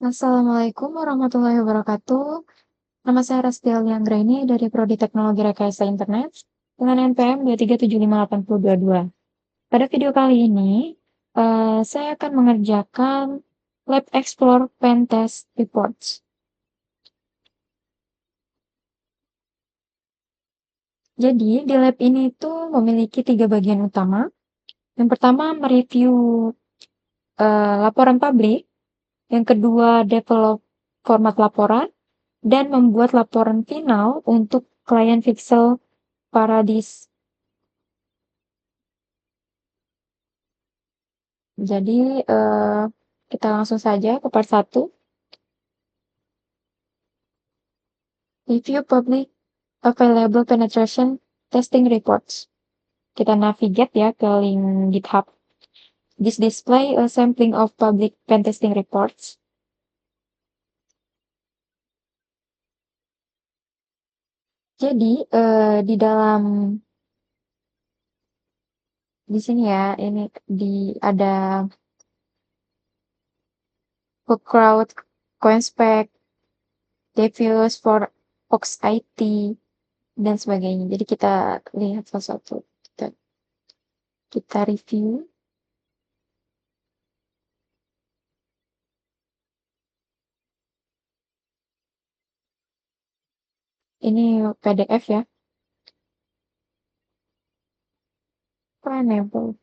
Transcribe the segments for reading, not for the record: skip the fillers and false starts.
Assalamualaikum warahmatullahi wabarakatuh. Nama saya Rastiali Anggraini dari Prodi Teknologi Rekayasa Internet dengan NPM 2375822. Pada video kali ini, saya akan mengerjakan Lab Explore Pen Test Reports. Jadi, di lab ini itu memiliki 3 bagian utama. Yang pertama, mereview laporan publik. Yang kedua, develop format laporan. Dan membuat laporan final untuk klien Pixel Paradise. Jadi, kita langsung saja ke part 1. Review Public Available Penetration Testing Reports. Kita navigate ya ke link GitHub. This display a sampling of public pen testing reports. Jadi, di sini ya, ini ada Crowd, CoinSpec, Devious for Fox IT, dan sebagainya. Jadi kita lihat satu-satu. Kita review. Ini PDF ya. Pineapple.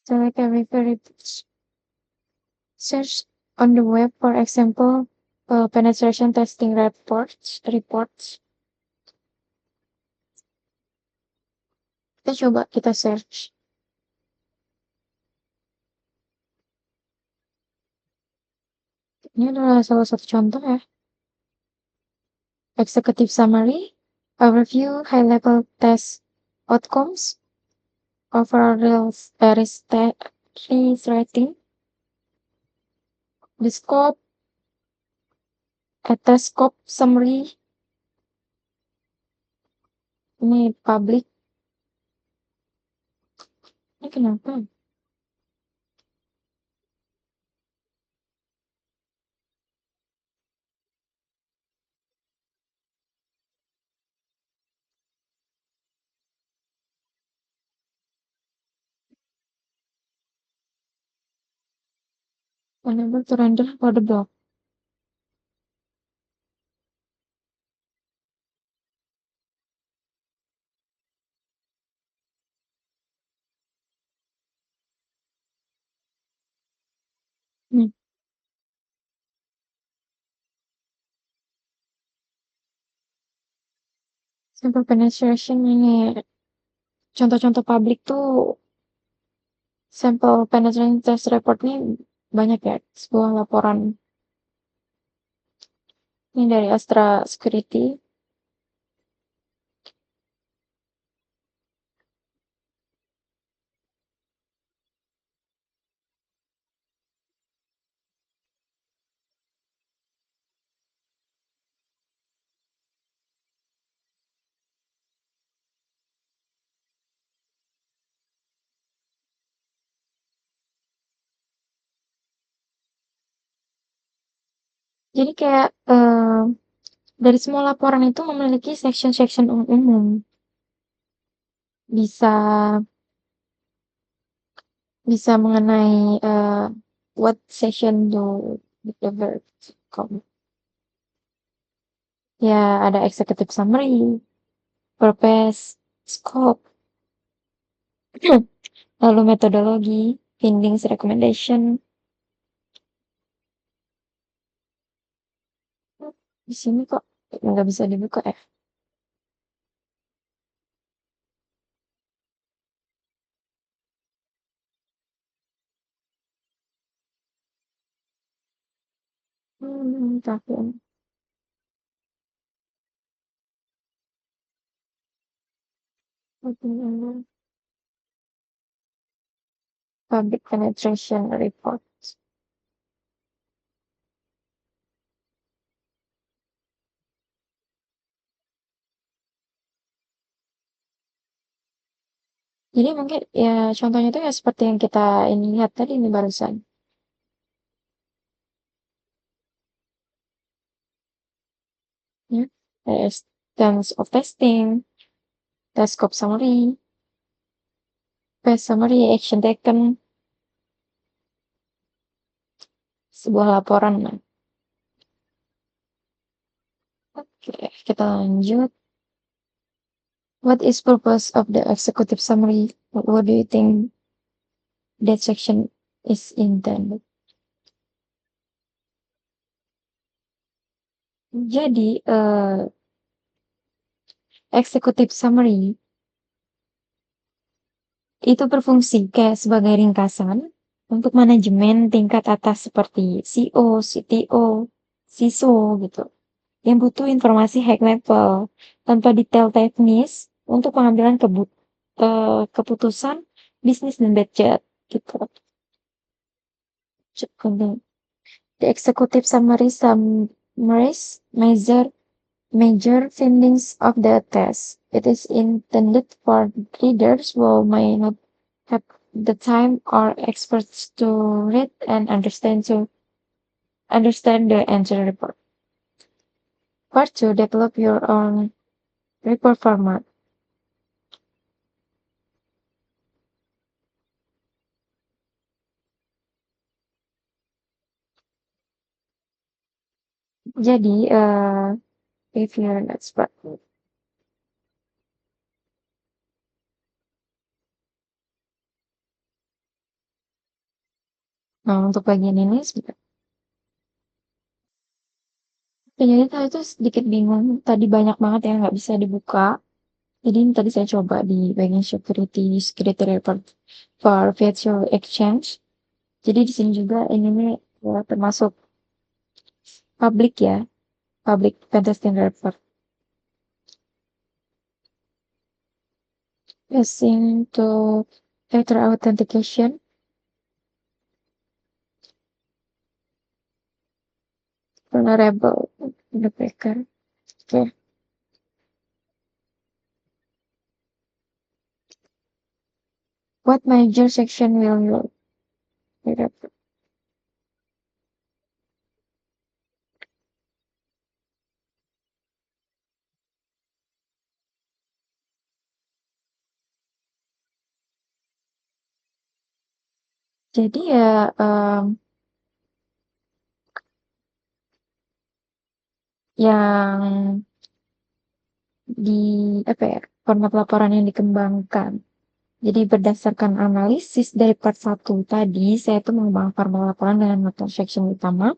Select a reference. Search on the web for example penetration testing reports. Kita search. Ini adalah salah satu contoh ya. Executive summary, overview, high-level test outcomes, overall risk rating, the scope, a test scope summary. Ini public. Ini kenapa? Unable to render for the block. Nih. Sample penetration ini contoh-contoh publik tuh sampel penetration test report ini banyak ya, sebuah laporan. Ini dari Astra Security. Jadi kayak dari semua laporan itu memiliki section-section umum. Bisa mengenai what section do deliver. Ya, ada executive summary, purpose, scope, lalu metodologi, findings, recommendation. Di sini kok nggak bisa dibuka ya? Tahun. Public penetration report. Jadi mungkin ya contohnya itu ya seperti yang kita ini lihat tadi nih barusan. Ya. Ada terms of testing, test scope summary, phase summary, action taken, sebuah laporan. Nah, oke, kita lanjut. What is purpose of the executive summary? What do you think that section is intended? Jadi, executive summary itu berfungsi kayak sebagai ringkasan untuk manajemen tingkat atas seperti CEO, CTO, CISO gitu, yang butuh informasi high level tanpa detail teknis untuk pengambilan keputusan bisnis dan budget gitu. The executive summary summarizes major findings of the test. It is intended for readers who may not have the time or experts to read and understand the answer report. Part 2, develop your own report format. Jadi, if you're an expert. Nah, untuk bagian ini sebentar. Jadi saya itu sedikit bingung. Tadi banyak banget yang nggak bisa dibuka. Jadi ini tadi saya coba di bagian security report for virtual exchange. Jadi di sini juga ini nih ya, termasuk public ya, public pentesting report. Using to factor authentication. Vulnerable the backer. Okay. What major section will you refer? Jadi ya yang di apa ya, format laporan yang dikembangkan. Jadi berdasarkan analisis dari part 1 tadi, saya tuh mengembangkan format laporan dengan metode section utama.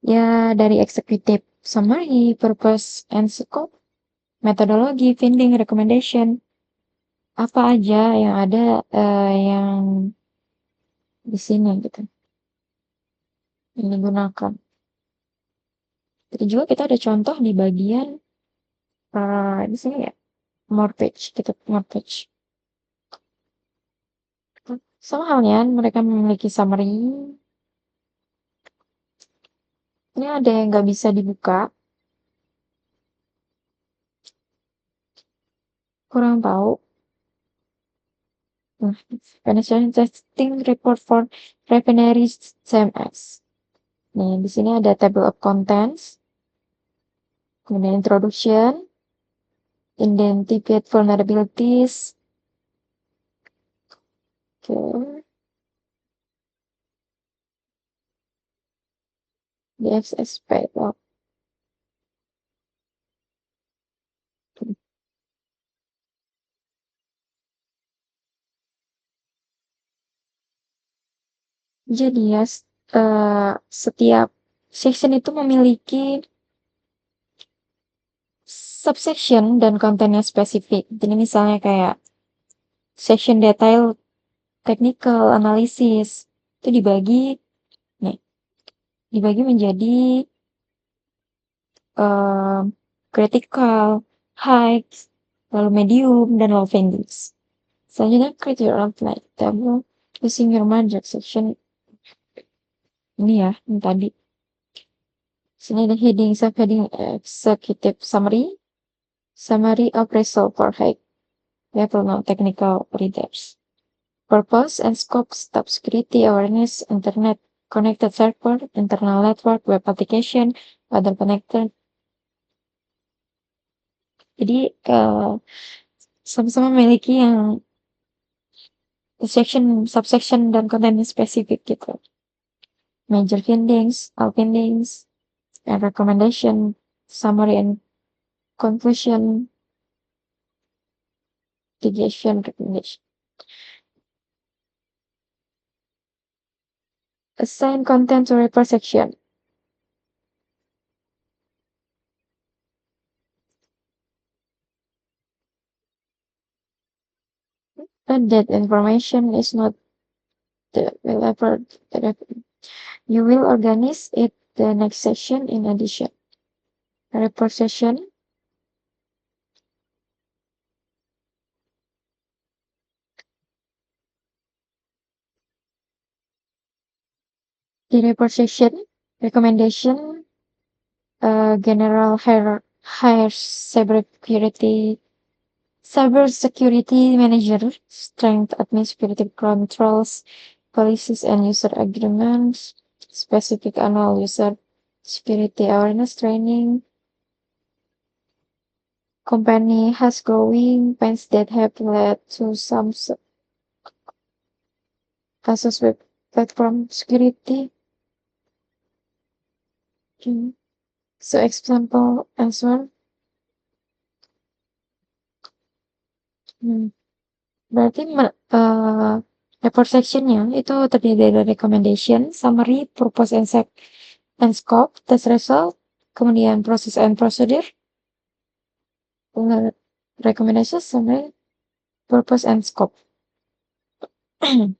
Ya dari executive summary, purpose and scope, metodologi, finding, recommendation, apa aja yang ada yang di sini gitu, yang digunakan. Jadi juga kita ada contoh di bagian di sini ya, more page, kita more page. Sama halnya mereka memiliki summary. Ini ada yang nggak bisa dibuka. Kurang tahu. Nah, penetration testing report for refinery CMS. Nih, di sini ada table of contents, kemudian introduction, identify vulnerabilities. Oke. The XSP. Oh. Jadi ya, setiap section itu memiliki subsection dan kontennya spesifik. Jadi misalnya kayak section detail technical analysis itu dibagi menjadi critical, high, lalu medium, dan low findings. Selanjutnya create your outline table using your margin section. Ini ya, yang tadi. Sini ada heading, subheading, executive summary, summary of result for high level non-technical readers. Purpose and scope, top security, awareness, internet, connected server, internal network, web application, other connected. Jadi sama-sama memiliki yang section, subsection, dan konten spesifik gitu. Major findings, all findings, and recommendation, summary and conclusion, deviation, recommendation. Assign content to report section. And that information is not the you will organize it the next session in addition. Report session. The report session recommendation, general hire cybersecurity manager, strength administrative controls, policies and user agreements, specific annual user security awareness training. Company has growing pains that have led to some cases with platform security. So example answer. Berarti report sectionnya itu terdiri dari recommendation, summary, purpose and scope, test result, kemudian process and procedure, recommendation, summary, purpose and scope. Okay.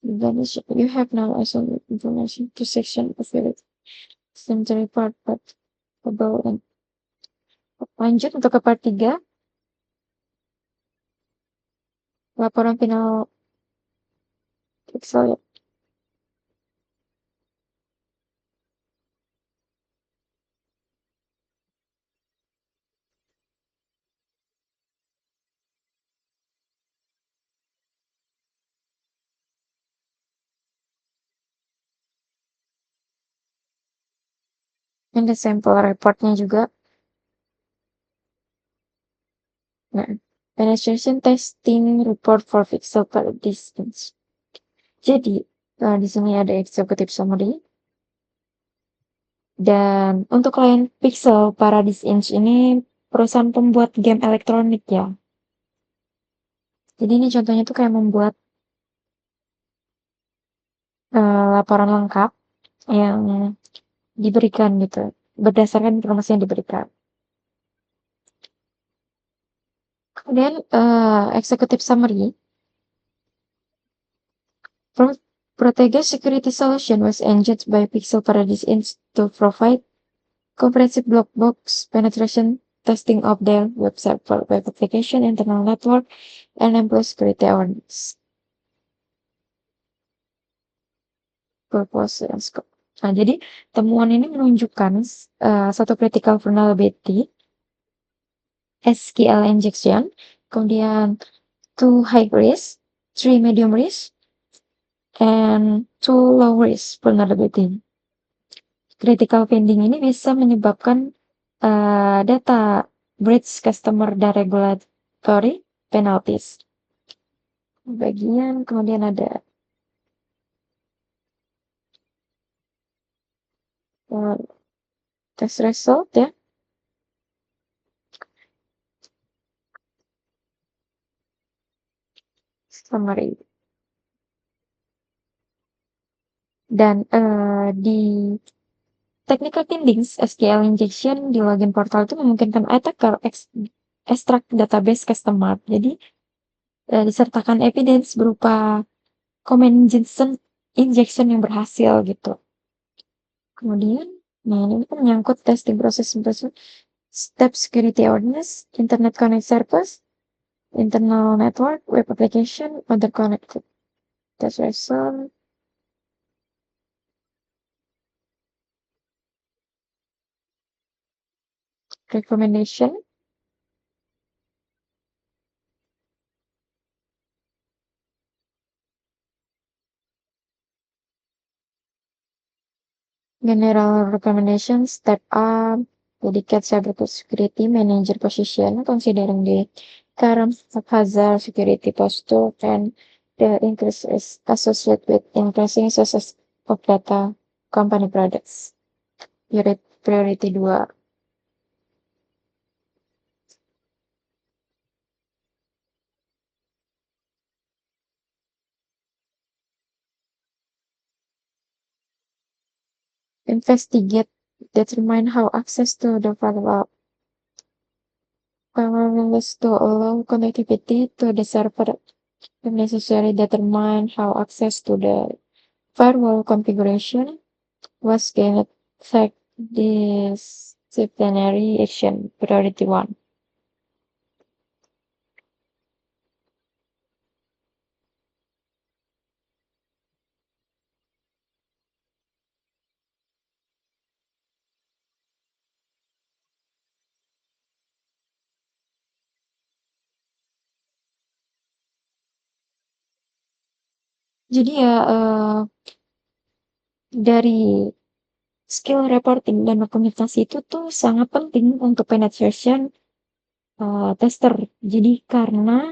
Then you have now also information to section of your century part, but about and lanjut untuk ke part 3. Laporan final Excel ya. Ada sampel reportnya juga. Nah, penetration testing report for Pixel Paradise Inc. Jadi, di sini ada executive summary. Dan untuk klien Pixel Paradise Inc. ini perusahaan pembuat game elektronik ya. Jadi ini contohnya tuh kayak membuat laporan lengkap yang diberikan gitu, berdasarkan informasi yang diberikan. Kemudian executive summary. Protega Security Solution was engaged by Pixel Paradise Inc. to provide comprehensive black box penetration testing of their website for web application, internal network, and employee security awareness. Purpose and scope. Nah, jadi temuan ini menunjukkan satu critical vulnerability, SQL injection, kemudian 2 high risk, 3 medium risk, and 2 low risk vulnerability. Critical finding ini bisa menyebabkan data breach customer dan regulatory penalties. Bagian kemudian ada test result ya. Summary. Dan di technical findings, SQL injection di login portal itu memungkinkan attacker extract database customer. Jadi disertakan evidence berupa command injection yang berhasil gitu. Kemudian, nah ini kan menyangkut testing proses step security awareness, internet connect service, internal network, web application, other connected. Test result, recommendation, general recommendation, step up, dedicate cybersecurity manager position, considering the current hazard security posture and the increase is associated with increasing sources of data company products. Priority 2. Investigate, determine how access to the firewalls to allow connectivity to the server. If necessary, determine how access to the firewall configuration was gained. Take disciplinary action. Priority 1. Jadi ya dari skill reporting dan dokumentasi itu tuh sangat penting untuk penetration tester. Jadi karena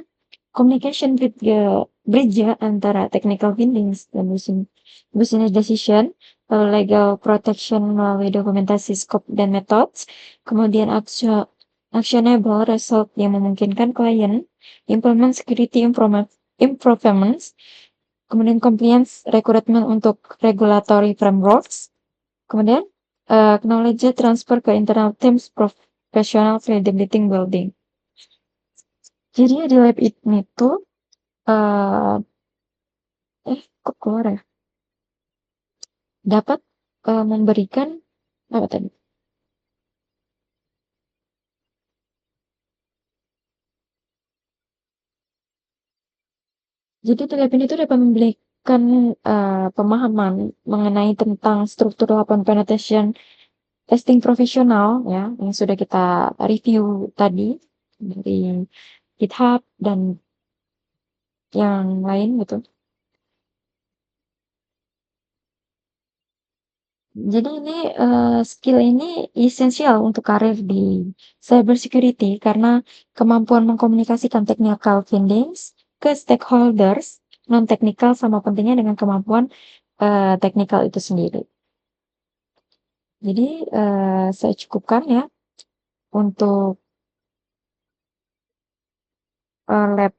communication with the bridge ya, antara technical findings dan business decision, lalu legal protection melalui dokumentasi scope dan methods, kemudian actionable result yang memungkinkan klien implement security improvements, kemudian compliance recruitment untuk regulatory frameworks, kemudian knowledge transfer ke internal teams professional credibility building. Jadi di lab ini tuh eh kok keluar ya? Dapat memberikan apa tadi? Jadi di lab ini tuh dapat memberikan pemahaman mengenai tentang struktur laporan penetration testing profesional ya yang sudah kita review tadi dari GitHub dan yang lain gitu. Jadi ini skill ini esensial untuk karir di cybersecurity karena kemampuan mengkomunikasikan technical findings ke stakeholders non-teknikal sama pentingnya dengan kemampuan teknikal itu sendiri. Jadi saya cukupkan ya untuk lab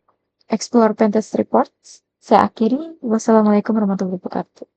Explore Pentest Reports. Saya akhiri. Wassalamualaikum warahmatullahi wabarakatuh.